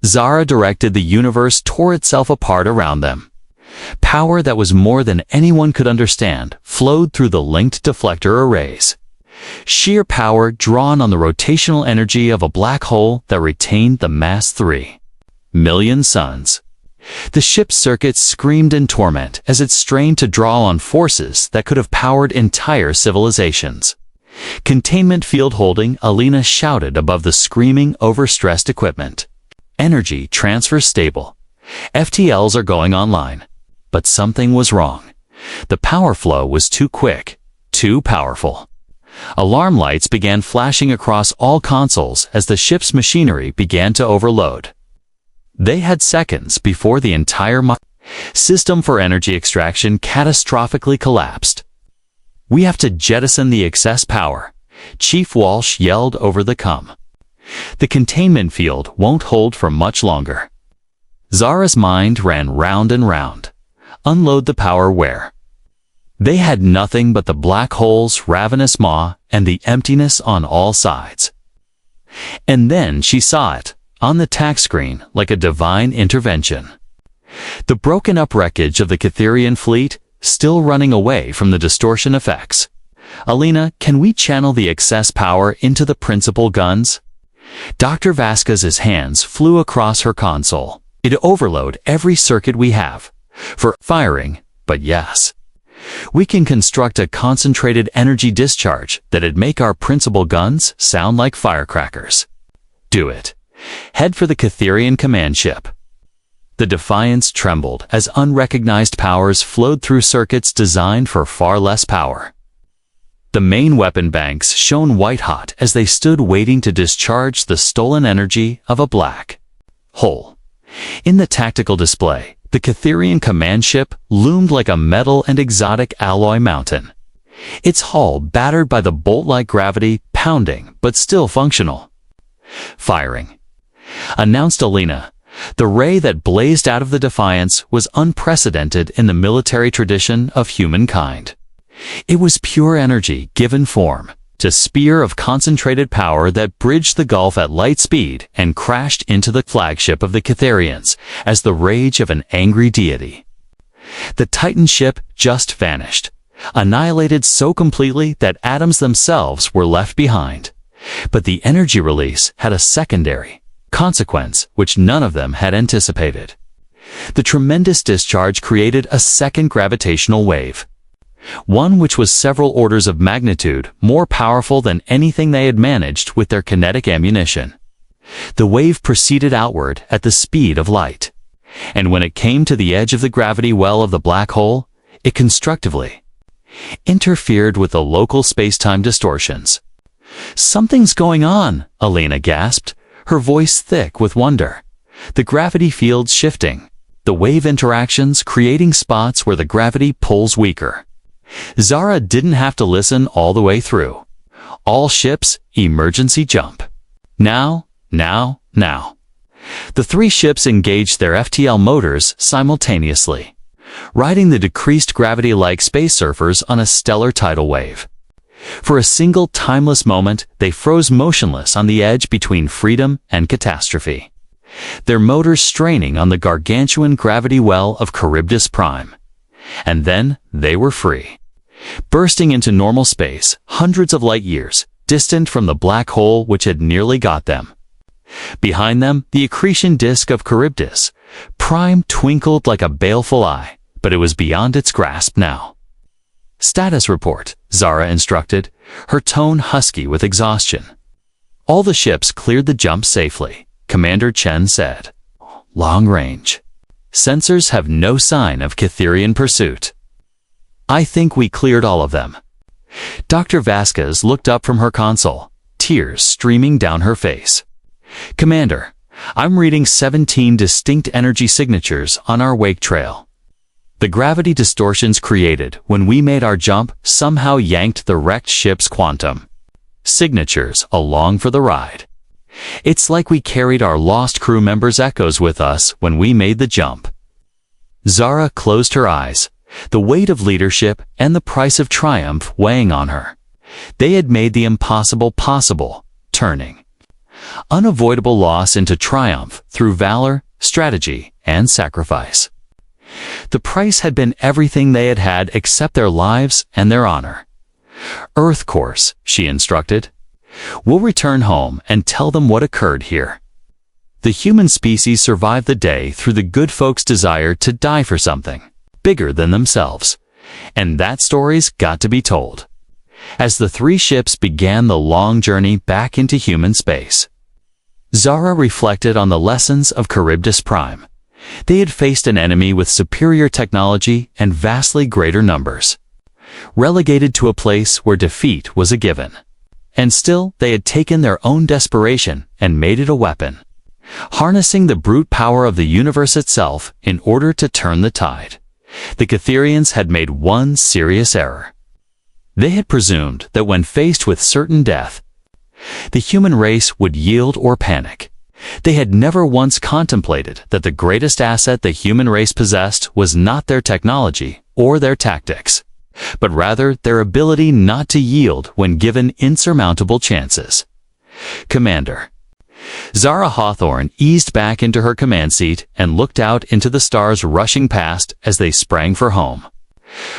Zara directed the universe tore itself apart around them. Power that was more than anyone could understand flowed through the linked deflector arrays. Sheer power drawn on the rotational energy of a black hole that retained the mass 3 million suns. The ship's circuits screamed in torment as it strained to draw on forces that could have powered entire civilizations. Containment field holding, Alina shouted above the screaming, overstressed equipment. Energy transfer stable. FTLs are going online. But something was wrong. The power flow was too quick, too powerful. Alarm lights began flashing across all consoles as the ship's machinery began to overload. They had seconds before the entire system for energy extraction catastrophically collapsed. "We have to jettison the excess power," Chief Walsh yelled over the comm. "The containment field won't hold for much longer." Zara's mind ran round and round. Unload the power where? They had nothing but the black hole's ravenous maw and the emptiness on all sides. And then she saw it, on the tac screen, like a divine intervention. The broken-up wreckage of the Catherian fleet, still running away from the distortion effects. "Alina, can we channel the excess power into the principal guns?" Dr. Vasquez's hands flew across her console. "It'd overload every circuit we have. For firing, but yes. We can construct a concentrated energy discharge that'd make our principal guns sound like firecrackers." "Do it. Head for the Catherian command ship." The Defiance trembled as unrecognized powers flowed through circuits designed for far less power. The main weapon banks shone white-hot as they stood waiting to discharge the stolen energy of a black hole. In the tactical display, the Catherian command ship loomed like a metal and exotic alloy mountain. Its hull battered by the bolt-like gravity, pounding but still functional. "Firing," announced Alina. The ray that blazed out of the Defiance was unprecedented in the military tradition of humankind. It was pure energy given form, a spear of concentrated power that bridged the gulf at light speed and crashed into the flagship of the Catherians as the rage of an angry deity. The Titan ship just vanished, annihilated so completely that atoms themselves were left behind. But the energy release had a secondary consequence which none of them had anticipated. The tremendous discharge created a second gravitational wave, one which was several orders of magnitude more powerful than anything they had managed with their kinetic ammunition. The wave proceeded outward at the speed of light, and when it came to the edge of the gravity well of the black hole, it constructively interfered with the local space-time distortions. "Something's going on," Alina gasped, her voice thick with wonder. The gravity fields shifting, the wave interactions creating spots where the gravity pulls weaker. Zara didn't have to listen all the way through. "All ships, emergency jump. Now, now, now." The 3 ships engaged their FTL motors simultaneously, riding the decreased gravity like space surfers on a stellar tidal wave. For a single timeless moment, they froze motionless on the edge between freedom and catastrophe, their motors straining on the gargantuan gravity well of Charybdis Prime. And then they were free, bursting into normal space, hundreds of light years, distant from the black hole which had nearly got them. Behind them, the accretion disk of Charybdis Prime twinkled like a baleful eye, but it was beyond its grasp now. "Status report," Zara instructed, her tone husky with exhaustion. "All the ships cleared the jump safely," Commander Chen said. "Long range. Sensors have no sign of Catherian pursuit." "I think we cleared all of them." Dr. Vasquez looked up from her console, tears streaming down her face. "Commander, I'm reading 17 distinct energy signatures on our wake trail. The gravity distortions created when we made our jump somehow yanked the wrecked ship's quantum signatures along for the ride. It's like we carried our lost crew members' echoes with us when we made the jump." Zara closed her eyes, the weight of leadership and the price of triumph weighing on her. They had made the impossible possible, turning unavoidable loss into triumph through valor, strategy, and sacrifice. The price had been everything they had had except their lives and their honor. "Earth course," she instructed. "We'll return home and tell them what occurred here." The human species survived the day through the good folks' desire to die for something bigger than themselves. And that story's got to be told. As the three ships began the long journey back into human space, Zara reflected on the lessons of Charybdis Prime. They had faced an enemy with superior technology and vastly greater numbers, relegated to a place where defeat was a given. And still, they had taken their own desperation and made it a weapon, harnessing the brute power of the universe itself in order to turn the tide. The Catherians had made one serious error. They had presumed that when faced with certain death, the human race would yield or panic. They had never once contemplated that the greatest asset the human race possessed was not their technology or their tactics, but rather their ability not to yield when given insurmountable chances. "Commander." Zara Hawthorne eased back into her command seat and looked out into the stars rushing past as they sprang for home.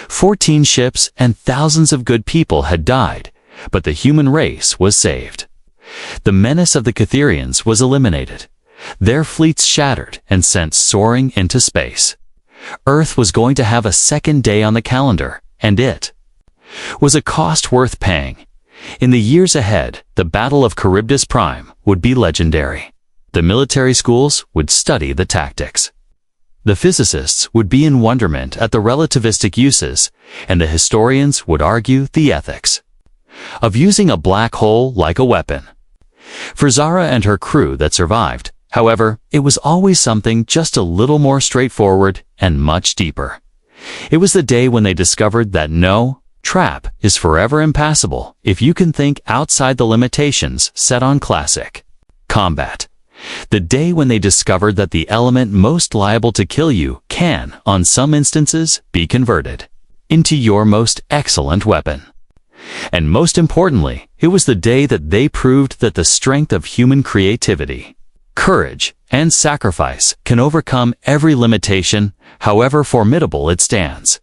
14 ships and thousands of good people had died, but the human race was saved. The menace of the Catherians was eliminated, their fleets shattered and sent soaring into space. Earth was going to have a second day on the calendar, and it was a cost worth paying. In the years ahead, the Battle of Charybdis Prime would be legendary. The military schools would study the tactics. The physicists would be in wonderment at the relativistic uses, and the historians would argue the ethics of using a black hole like a weapon. For Zara and her crew that survived, however, it was always something just a little more straightforward and much deeper. It was the day when they discovered that no trap is forever impassable if you can think outside the limitations set on classic combat. The day when they discovered that the element most liable to kill you can, on some instances, be converted into your most excellent weapon. And most importantly, it was the day that they proved that the strength of human creativity, courage, and sacrifice can overcome every limitation, however formidable it stands.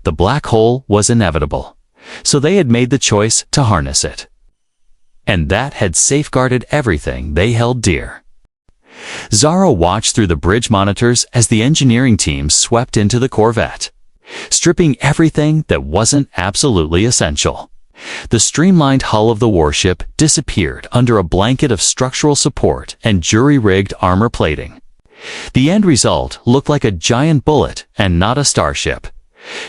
The black hole was inevitable, so they had made the choice to harness it. And that had safeguarded everything they held dear. Zara watched through the bridge monitors as the engineering team swept into the Corvette, stripping everything that wasn't absolutely essential. The streamlined hull of the warship disappeared under a blanket of structural support and jury-rigged armor plating. The end result looked like a giant bullet and not a starship.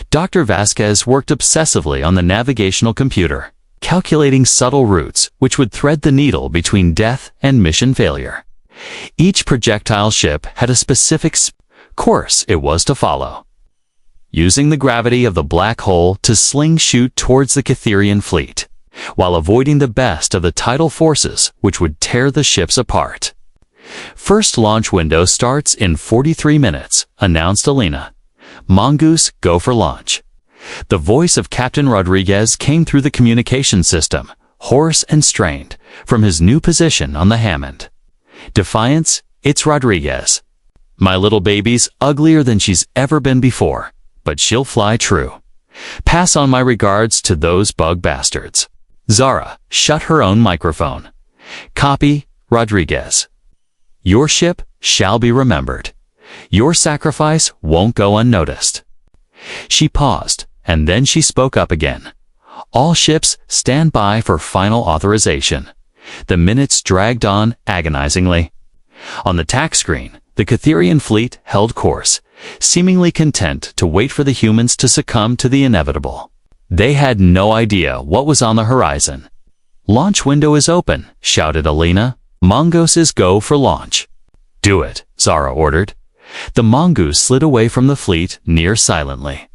Dr. Vasquez worked obsessively on the navigational computer, calculating subtle routes which would thread the needle between death and mission failure. Each projectile ship had a specific course it was to follow, using the gravity of the black hole to sling-shoot towards the Catherian fleet, while avoiding the best of the tidal forces which would tear the ships apart. "First launch window starts in 43 minutes, announced Alina. "Mongoose, go for launch." The voice of Captain Rodriguez came through the communication system, hoarse and strained, from his new position on the Hammond. "Defiance, it's Rodriguez. My little baby's uglier than she's ever been before, but she'll fly true. Pass on my regards to those bug bastards." Zara shut her own microphone. "Copy, Rodriguez. Your ship shall be remembered. Your sacrifice won't go unnoticed." She paused, and then she spoke up again. "All ships stand by for final authorization." The minutes dragged on agonizingly. On the tack screen, the Catherian fleet held course, seemingly content to wait for the humans to succumb to the inevitable. They had no idea what was on the horizon. "Launch window is open," shouted Alina. "Mongooses go for launch." "Do it," Zara ordered. The mongoose slid away from the fleet near silently,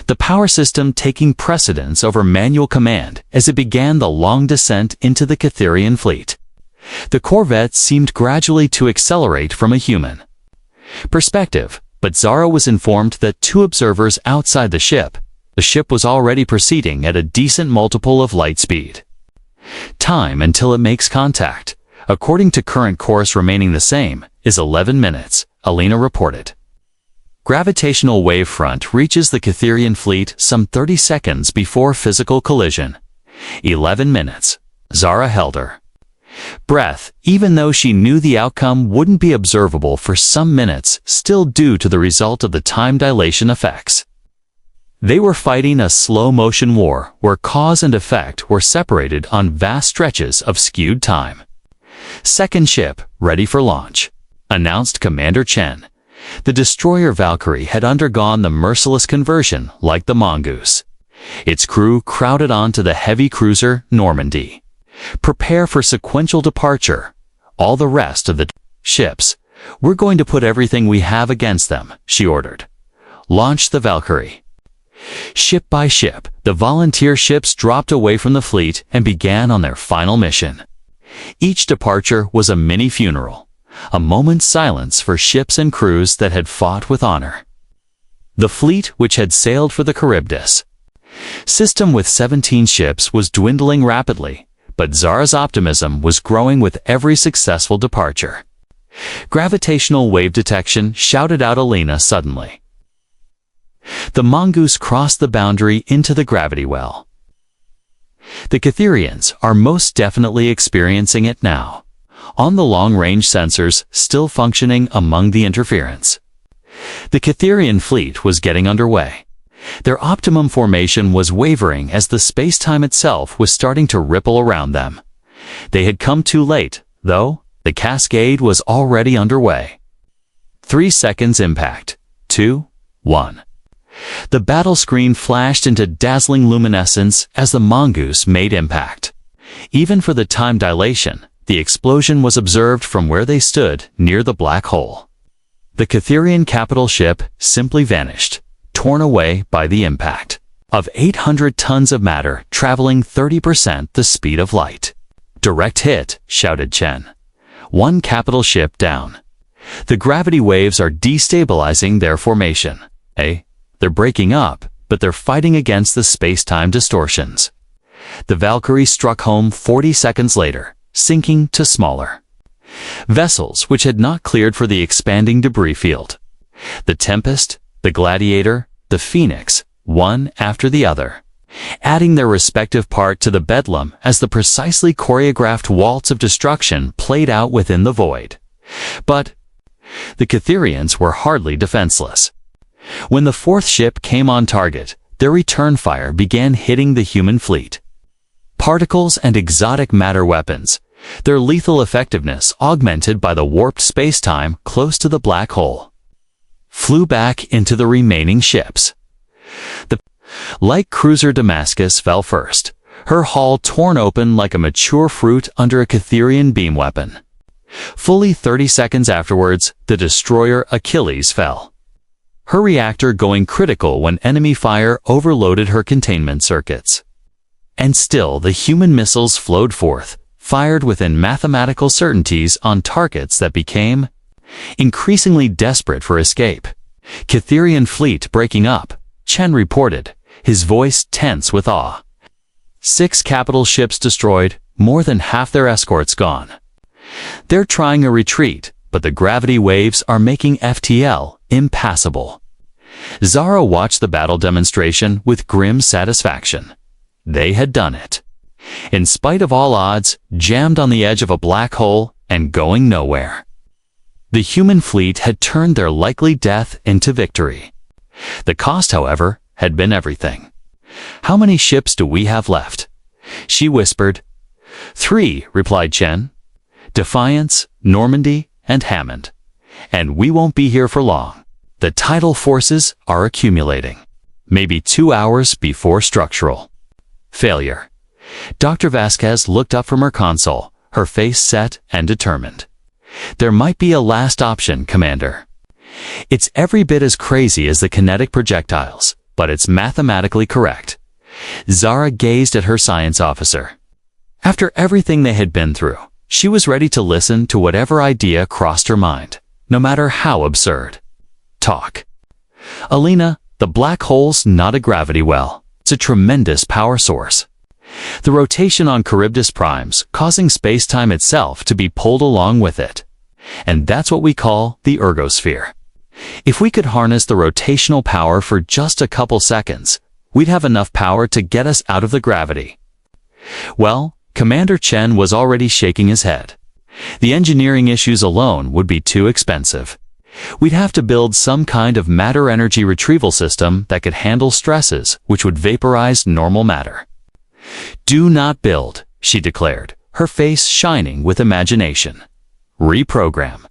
the power system taking precedence over manual command as it began the long descent into the Catherian fleet. The Corvette seemed gradually to accelerate from a human perspective, but Zara was informed that 2 observers outside the ship was already proceeding at a decent multiple of light speed. "Time until it makes contact," According to current course remaining the same, is 11 minutes, Alina reported. Gravitational wave front reaches the Catherian fleet some 30 seconds before physical collision. 11 minutes. Zara held her breath, even though she knew the outcome wouldn't be observable for some minutes, still due to the result of the time dilation effects. They were fighting a slow-motion war where cause and effect were separated on vast stretches of skewed time. Second ship, ready for launch, announced Commander Chen. The destroyer Valkyrie had undergone the merciless conversion like the mongoose. Its crew crowded onto the heavy cruiser Normandy. Prepare for sequential departure. All the rest of the ships, we're going to put everything we have against them, she ordered. Launch the Valkyrie. Ship by ship, the volunteer ships dropped away from the fleet and began on their final mission. Each departure was a mini-funeral, a moment's silence for ships and crews that had fought with honor. The fleet, which had sailed for the Charybdis system with 17 ships, was dwindling rapidly, but Zara's optimism was growing with every successful departure. Gravitational wave detection, shouted out Alina suddenly. The mongoose crossed the boundary into the gravity well. The Catherians are most definitely experiencing it now, on the long-range sensors still functioning among the interference. The Catherian fleet was getting underway. Their optimum formation was wavering as the space-time itself was starting to ripple around them. They had come too late, though. The cascade was already underway. 3 seconds impact. 2, 1. The battle screen flashed into dazzling luminescence as the mongoose made impact. Even for the time dilation, the explosion was observed from where they stood near the black hole. The Catherian capital ship simply vanished, torn away by the impact of 800 tons of matter traveling 30% the speed of light. Direct hit, shouted Chen. 1 capital ship down. The gravity waves are destabilizing their formation. They're breaking up, but they're fighting against the space-time distortions. The Valkyrie struck home 40 seconds later, sinking to smaller vessels which had not cleared for the expanding debris field. The Tempest, the Gladiator, the Phoenix, one after the other, adding their respective part to the bedlam as the precisely choreographed waltz of destruction played out within the void. But the Catherians were hardly defenseless. When the 4th ship came on target, their return fire began hitting the human fleet. Particles and exotic matter weapons, their lethal effectiveness augmented by the warped space-time close to the black hole, flew back into the remaining ships. The light cruiser Damascus fell first, her hull torn open like a mature fruit under a Catherian beam weapon. Fully 30 seconds afterwards, the destroyer Achilles fell, her reactor going critical when enemy fire overloaded her containment circuits. And still the human missiles flowed forth, fired within mathematical certainties on targets that became increasingly desperate for escape. Catherian fleet breaking up, Chen reported, his voice tense with awe. 6 capital ships destroyed, more than half their escorts gone. They're trying a retreat, but the gravity waves are making FTL impassable. Zara watched the battle demonstration with grim satisfaction. They had done it. In spite of all odds, jammed on the edge of a black hole and going nowhere. The human fleet had turned their likely death into victory. The cost, however, had been everything. "How many ships do we have left?" she whispered. 3, replied Chen. Defiance, Normandy, and Hammond. And we won't be here for long. The tidal forces are accumulating. Maybe 2 hours before structural failure. Dr. Vasquez looked up from her console, her face set and determined. There might be a last option, Commander. It's every bit as crazy as the kinetic projectiles, but it's mathematically correct. Zara gazed at her science officer. After everything they had been through, she was ready to listen to whatever idea crossed her mind, no matter how absurd. Talk. Alina, the black hole's not a gravity well. It's a tremendous power source. The rotation on Charybdis primes, causing spacetime itself to be pulled along with it. And that's what we call the ergosphere. If we could harness the rotational power for just a couple seconds, we'd have enough power to get us out of the gravity. Well, Commander Chen was already shaking his head. The engineering issues alone would be too expensive. We'd have to build some kind of matter-energy retrieval system that could handle stresses which would vaporize normal matter. "Do not build," she declared, her face shining with imagination. "Reprogram.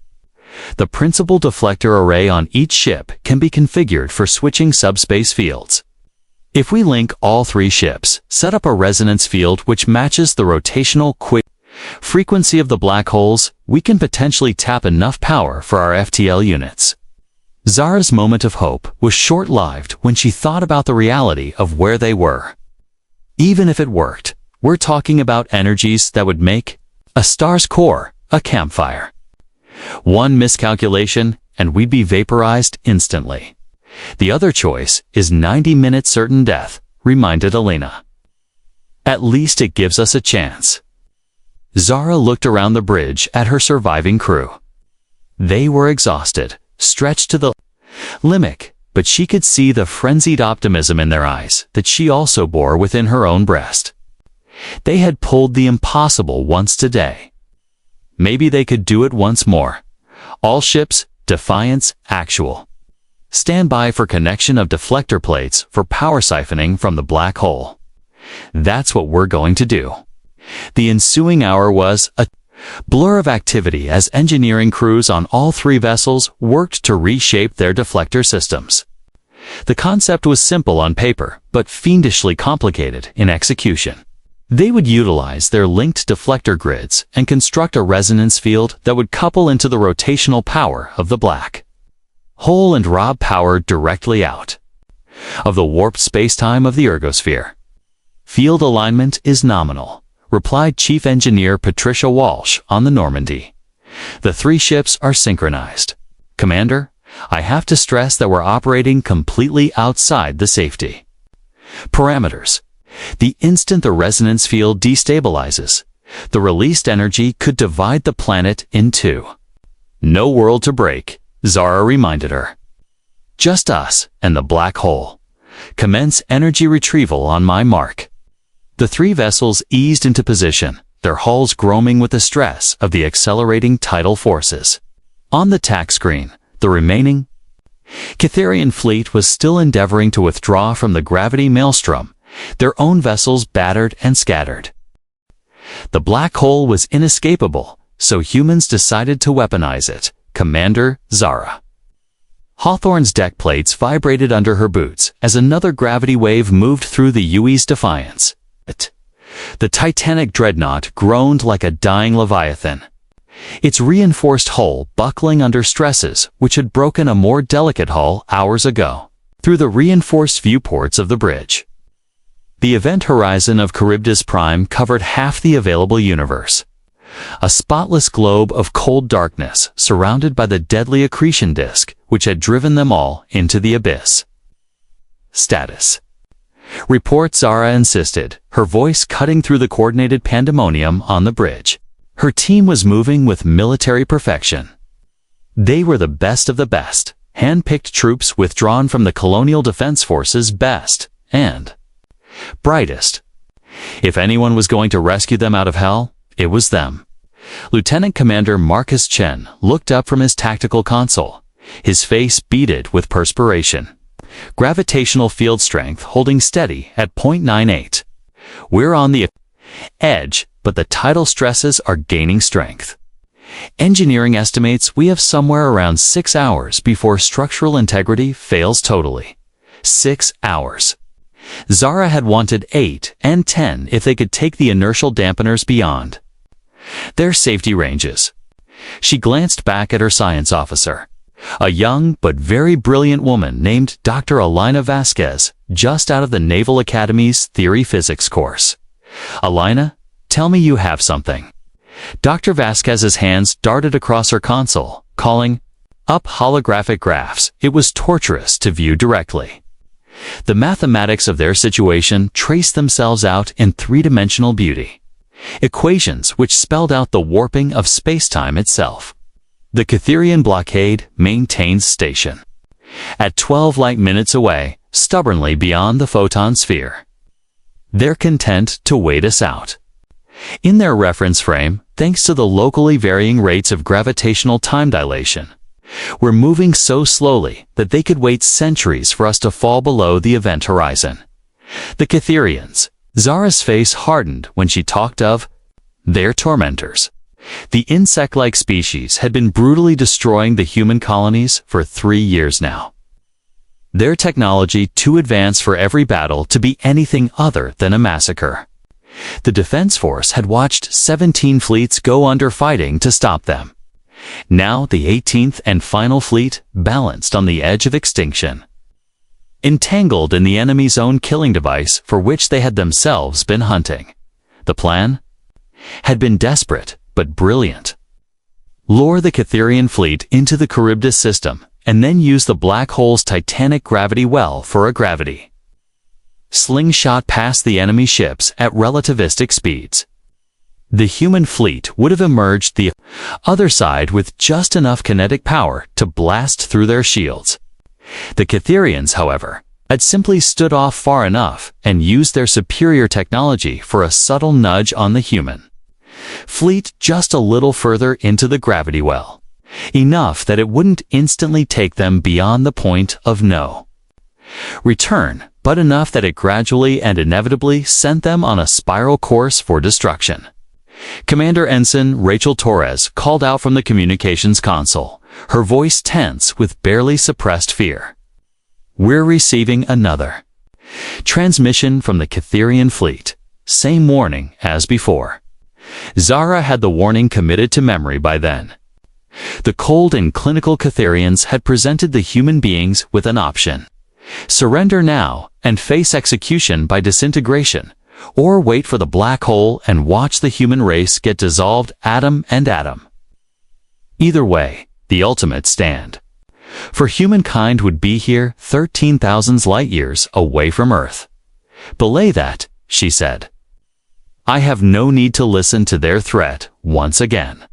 The principal deflector array on each ship can be configured for switching subspace fields. If we link all 3 ships, set up a resonance field which matches the rotational frequency of the black holes, we can potentially tap enough power for our FTL units." Zara's moment of hope was short-lived when she thought about the reality of where they were. Even if it worked, we're talking about energies that would make a star's core a campfire. One miscalculation, and we'd be vaporized instantly. "The other choice is 90-minute certain death," reminded Elena. "At least it gives us a chance." Zara looked around the bridge at her surviving crew. They were exhausted, stretched to the limit, but she could see the frenzied optimism in their eyes that she also bore within her own breast. They had pulled the impossible once today. Maybe they could do it once more. "All ships, Defiance, actual. Stand by for connection of deflector plates for power siphoning from the black hole." That's what we're going to do. The ensuing hour was a blur of activity as engineering crews on all 3 vessels worked to reshape their deflector systems. The concept was simple on paper, but fiendishly complicated in execution. They would utilize their linked deflector grids and construct a resonance field that would couple into the rotational power of the black hole and rob power directly out of the warped spacetime of the ergosphere. "Field alignment is nominal," replied Chief Engineer Patricia Walsh on the Normandy. "The 3 ships are synchronized. Commander, I have to stress that we're operating completely outside the safety parameters. The instant the resonance field destabilizes, the released energy could divide the planet in 2. No world to break," Zara reminded her. "Just us and the black hole. Commence energy retrieval on my mark." The 3 vessels eased into position, their hulls groaning with the stress of the accelerating tidal forces. On the tack screen, the remaining Catharian fleet was still endeavoring to withdraw from the gravity maelstrom, their own vessels battered and scattered. The black hole was inescapable, so humans decided to weaponize it, Commander Zara. Hawthorne's deck plates vibrated under her boots as another gravity wave moved through the UE's Defiance. The Titanic dreadnought groaned like a dying leviathan, its reinforced hull buckling under stresses which had broken a more delicate hull hours ago, through the reinforced viewports of the bridge. The event horizon of Charybdis Prime covered half the available universe. A spotless globe of cold darkness surrounded by the deadly accretion disk which had driven them all into the abyss. "Status. Report," Zara insisted, her voice cutting through the coordinated pandemonium on the bridge. Her team was moving with military perfection. They were the best of the best, hand-picked troops withdrawn from the Colonial Defense Force's best and brightest. If anyone was going to rescue them out of hell, it was them. Lieutenant Commander Marcus Chen looked up from his tactical console, his face beaded with perspiration. Gravitational field strength holding steady at 0.98. "We're on the edge, but the tidal stresses are gaining strength. Engineering estimates we have somewhere around 6 hours before structural integrity fails totally." 6 hours. Zara had wanted 8 and 10 if they could take the inertial dampeners beyond their safety ranges. She glanced back at her science officer, a young but very brilliant woman named Dr. Alina Vasquez, just out of the Naval Academy's Theory Physics course. "Alina, tell me you have something." Dr. Vasquez's hands darted across her console, calling up holographic graphs it was torturous to view directly. The mathematics of their situation traced themselves out in three-dimensional beauty. Equations which spelled out the warping of space-time itself. The Cytherian blockade maintains station. At 12 light minutes away, stubbornly beyond the photon sphere. They're content to wait us out. In their reference frame, thanks to the locally varying rates of gravitational time dilation, we're moving so slowly that they could wait centuries for us to fall below the event horizon. The Cytherians. Zara's face hardened when she talked of their tormentors. The insect-like species had been brutally destroying the human colonies for 3 years now. Their technology too advanced for every battle to be anything other than a massacre. The Defense Force had watched 17 fleets go under fighting to stop them. Now the 18th and final fleet balanced on the edge of extinction. Entangled in the enemy's own killing device for which they had themselves been hunting. The plan had been desperate but brilliant. Lure the Cytherian fleet into the Charybdis system and then use the black hole's titanic gravity well for a gravity. Slingshot past the enemy ships at relativistic speeds. The human fleet would have emerged the other side with just enough kinetic power to blast through their shields. The Cytherians, however, had simply stood off far enough and used their superior technology for a subtle nudge on the human fleet just a little further into the gravity well, enough that it wouldn't instantly take them beyond the point of no return, but enough that it gradually and inevitably sent them on a spiral course for destruction. Commander Ensign Rachel Torres called out from the communications console, her voice tense with barely suppressed fear. We're receiving another transmission from the Cytherian fleet. Same warning as before. Zara had the warning committed to memory by then. The cold and clinical Cytherians had presented the human beings with an option. Surrender now and face execution by disintegration, or wait for the black hole and watch the human race get dissolved atom and atom. Either way, the ultimate stand. For humankind would be here 13,000 light-years away from Earth. Belay that, she said. I have no need to listen to their threat once again.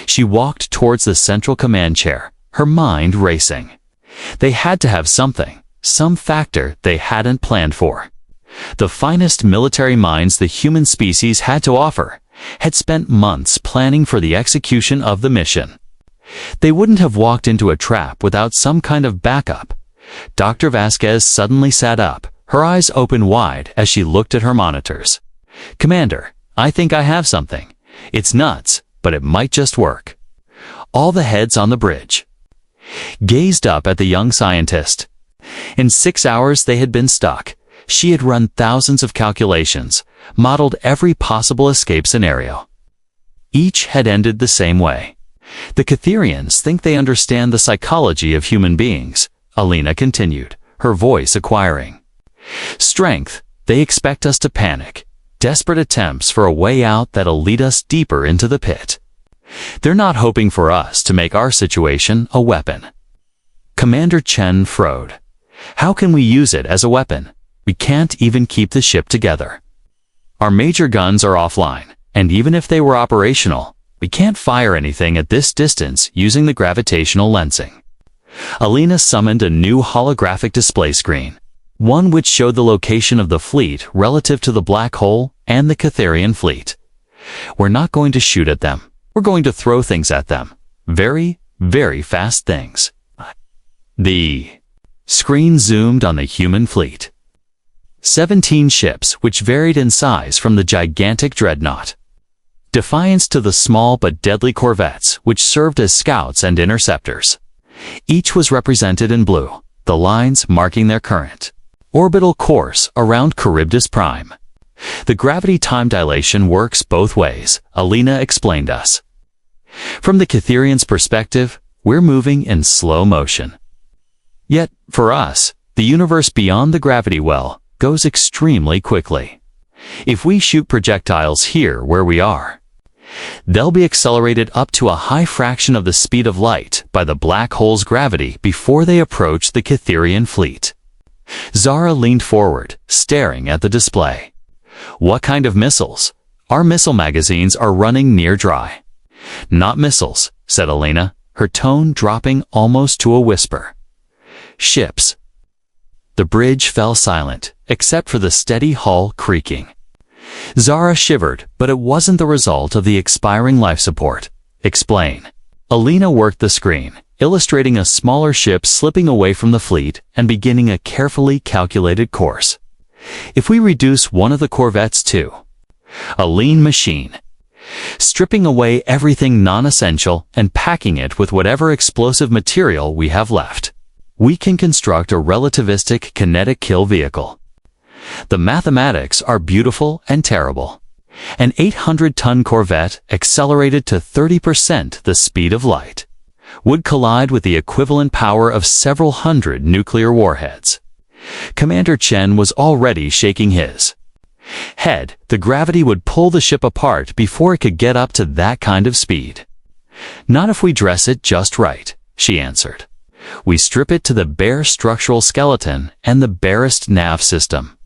She walked towards the central command chair, her mind racing. They had to have something, some factor they hadn't planned for. The finest military minds the human species had to offer had spent months planning for the execution of the mission. They wouldn't have walked into a trap without some kind of backup. Dr. Vasquez suddenly sat up, her eyes open wide as she looked at her monitors. Commander, I think I have something. It's nuts, but it might just work. All the heads on the bridge gazed up at the young scientist. In 6 hours they had been stuck. She had run thousands of calculations, modeled every possible escape scenario. Each had ended the same way. The Cytherians think they understand the psychology of human beings, Alina continued, her voice acquiring strength. They expect us to panic. Desperate attempts for a way out that'll lead us deeper into the pit. They're not hoping for us to make our situation a weapon. Commander Chen frowned. How can we use it as a weapon? We can't even keep the ship together. Our major guns are offline, and even if they were operational, we can't fire anything at this distance using the gravitational lensing. Alina summoned a new holographic display screen, one which showed the location of the fleet relative to the black hole and the Cytherian fleet. We're not going to shoot at them. We're going to throw things at them. Very, very fast things. The screen zoomed on the human fleet. 17 ships which varied in size from the gigantic dreadnought Defiance to the small but deadly corvettes which served as scouts and interceptors. Each was represented in blue, the lines marking their current orbital course around Charybdis Prime. The gravity time dilation works both ways, Alina explained us. From the Cytherians' perspective, we're moving in slow motion. Yet, for us, the universe beyond the gravity well goes extremely quickly. If we shoot projectiles here where we are, they'll be accelerated up to a high fraction of the speed of light by the black hole's gravity before they approach the Cytherian fleet. Zara leaned forward, staring at the display. What kind of missiles? Our missile magazines are running near dry. Not missiles, said Elena, her tone dropping almost to a whisper. Ships. The bridge fell silent, except for the steady hull creaking. Zara shivered, but it wasn't the result of the expiring life support. Explain. Elena worked the screen, illustrating a smaller ship slipping away from the fleet and beginning a carefully calculated course. If we reduce one of the corvettes to a lean machine, stripping away everything non-essential and packing it with whatever explosive material we have left, we can construct a relativistic kinetic kill vehicle. The mathematics are beautiful and terrible. An 800-ton corvette accelerated to 30% the speed of light would collide with the equivalent power of several hundred nuclear warheads. Commander Chen was already shaking his head. The gravity would pull the ship apart before it could get up to that kind of speed. Not if we dress it just right, she answered. We strip it to the bare structural skeleton and the barest nav system.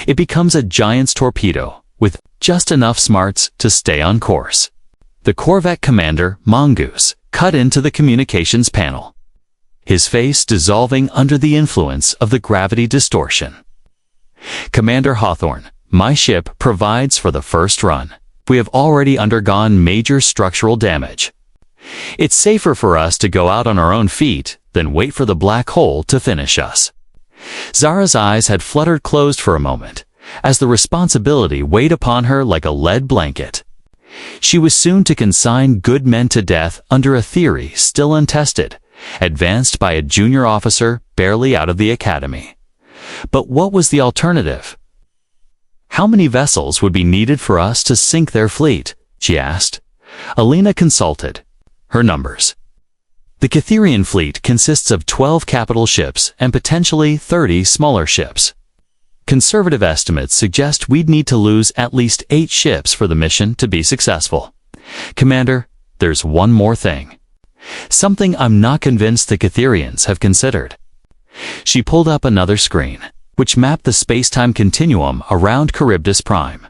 It becomes a giant's torpedo, with just enough smarts to stay on course. The Corvette commander, Mongoose, cut into the communications panel, his face dissolving under the influence of the gravity distortion. Commander Hawthorne, my ship provides for the first run. We have already undergone major structural damage. It's safer for us to go out on our own feet than wait for the black hole to finish us. Zara's eyes had fluttered closed for a moment, as the responsibility weighed upon her like a lead blanket. She was soon to consign good men to death under a theory still untested, advanced by a junior officer barely out of the academy. But what was the alternative? How many vessels would be needed for us to sink their fleet? She asked. Elena consulted her numbers. The Catherian fleet consists of 12 capital ships and potentially 30 smaller ships. Conservative estimates suggest we'd need to lose at least 8 ships for the mission to be successful. Commander, there's one more thing. Something I'm not convinced the Catherians have considered. She pulled up another screen, which mapped the space-time continuum around Charybdis Prime.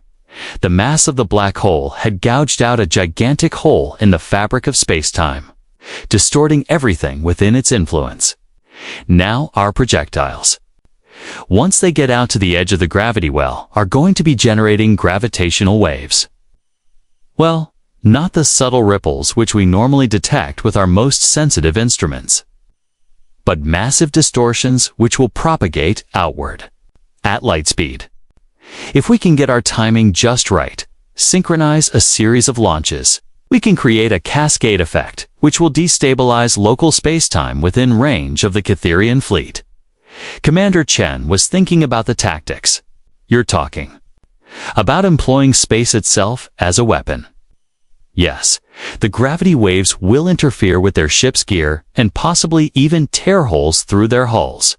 The mass of the black hole had gouged out a gigantic hole in the fabric of space-time, distorting everything within its influence. Now our projectiles, once they get out to the edge of the gravity well, are going to be generating gravitational waves. Well, not the subtle ripples which we normally detect with our most sensitive instruments, but massive distortions which will propagate outward at light speed. If we can get our timing just right, synchronize a series of launches, we can create a cascade effect which will destabilize local space-time within range of the Catherian fleet. Commander Chen was thinking about the tactics. You're talking about employing space itself as a weapon. Yes, the gravity waves will interfere with their ship's gear and possibly even tear holes through their hulls.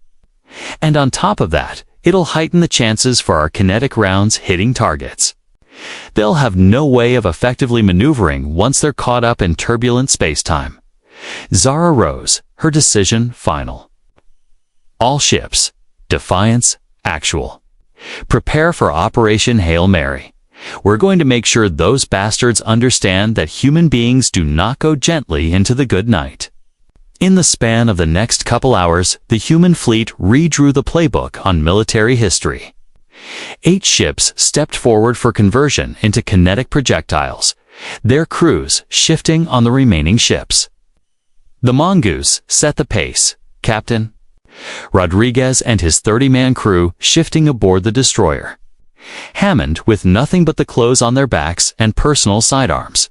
And on top of that, it'll heighten the chances for our kinetic rounds hitting targets. They'll have no way of effectively maneuvering once they're caught up in turbulent space-time. Zara rose, her decision final. All ships, Defiance, actual. Prepare for Operation Hail Mary. We're going to make sure those bastards understand that human beings do not go gently into the good night. In the span of the next couple hours, the human fleet redrew the playbook on military history. 8 ships stepped forward for conversion into kinetic projectiles, their crews shifting on the remaining ships. The Mongoose set the pace, Captain Rodriguez and his 30-man crew shifting aboard the destroyer. Hammond with nothing but the clothes on their backs and personal sidearms.